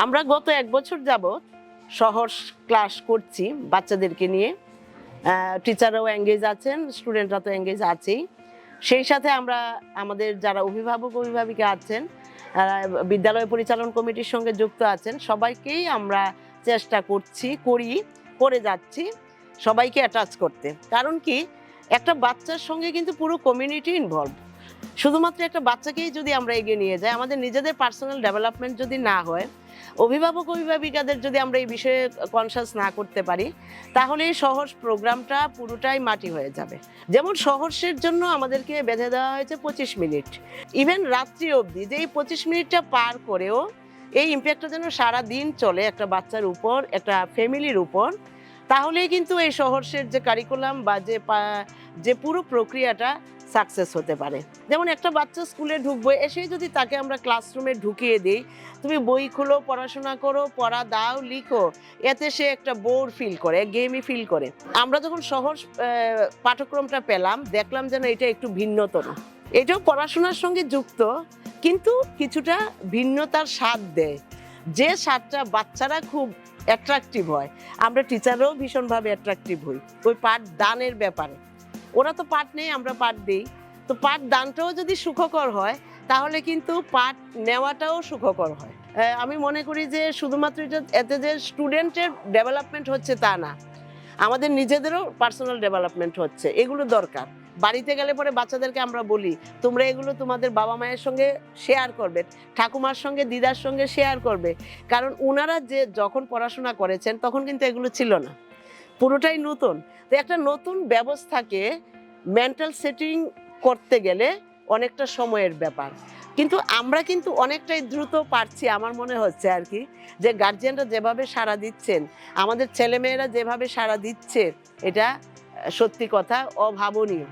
আমরা গত 1 বছর যাবত সহজ ক্লাস করছি বাচ্চাদেরকে নিয়ে। টিচাররাও এঙ্গেজ আছেন, স্টুডেন্টরা তো এঙ্গেজ আছেই। সেই সাথে আমরা আমাদের যারা অভিভাবক অভিভাবিকা আছেন, বিদ্যালয় পরিচালন কমিটির সঙ্গে যুক্ত আছেন, সবাইকেই আমরা চেষ্টা করে যাচ্ছি সবাইকে অ্যাটাচ করতে। কারণ কি, একটা বাচ্চার সঙ্গে কিন্তু পুরো কমিউনিটি ইনভলভ। শুধুমাত্র একটা বাচ্চাকেই যদি আমরা এগিয়ে নিয়ে যাই, আমাদের নিজেদের পার্সোনাল ডেভেলপমেন্ট যদি না হয়, অভিভাবক অভিভাবিকাদের যদি আমরা এই বিষয়ে কনসাস না করতে পারি, তাহলে এই সহজ প্রোগ্রামটা পুরোটাই মাটি হয়ে যাবে। যেমন সহজের জন্য আমাদেরকে বেঁধে দেওয়া হয়েছে 25 মিনিট, ইভেন রাত্রি অবধি, যে এই 25 মিনিটটা পার করেও এই ইম্প্যাক্টটা যেন সারা দিন চলে একটা বাচ্চার উপর, একটা ফ্যামিলির উপর। তাহলেই কিন্তু এই সহর্ষের যে কারিকুলাম বা যে পুরো প্রক্রিয়াটা সাকসেস হতে পারে। যেমন একটা বাচ্চা স্কুলে ঢুকবে, এসেই যদি তাকে আমরা ক্লাসরুমে ঢুকিয়ে দিই, তুমি বই খুলো, পড়াশোনা করো, পড়া দাও, লিখো, এতে সে একটা বোর ফিল করে, গেমই ফিল করে। আমরা যখন সহজ পাঠ্যক্রমটা পেলাম, দেখলাম যেন এটা একটু ভিন্নতর, এটাও পড়াশোনার সঙ্গে যুক্ত, কিন্তু কিছুটা ভিন্নতার স্বাদ দেয়, যে স্বাদটা বাচ্চারা খুব অ্যাট্রাকটিভ হয়। আমরা টিচাররাও ভীষণভাবে অ্যাট্রাকটিভ হই ওই পাঠ দানের ব্যাপারে। ওরা তো পাঠ নেই, আমরা পাঠ দিই, তো পাঠ দানটাও যদি সুখকর হয়, তাহলে কিন্তু পাঠ নেওয়াটাও সুখকর হয়। আমি মনে করি যে শুধুমাত্র এতে যে স্টুডেন্টের ডেভেলপমেন্ট হচ্ছে তা না, আমাদের নিজেদেরও পার্সোনাল ডেভেলপমেন্ট হচ্ছে, এগুলো দরকার। বাড়িতে গেলে পরে বাচ্চাদেরকে আমরা বলি, তোমরা এগুলো তোমাদের বাবা মায়ের সঙ্গে শেয়ার করবে, ঠাকুমার সঙ্গে, দিদার সঙ্গে শেয়ার করবে, কারণ ওনারা যে যখন পড়াশোনা করেছেন তখন কিন্তু এগুলো ছিল না, পুরোটাই নতুন। তো একটা নতুন ব্যবস্থাকে মেন্টাল সেটিং করতে গেলে অনেকটা সময়ের ব্যাপার, কিন্তু আমরা কিন্তু অনেকটাই দ্রুত পারছি আমার মনে হচ্ছে আর কি, যে গার্জিয়ানরা যেভাবে সাড়া দিচ্ছেন, আমাদের ছেলেমেয়েরা যেভাবে সাড়া দিচ্ছে, এটা সত্যি কথা অভাবনীয়।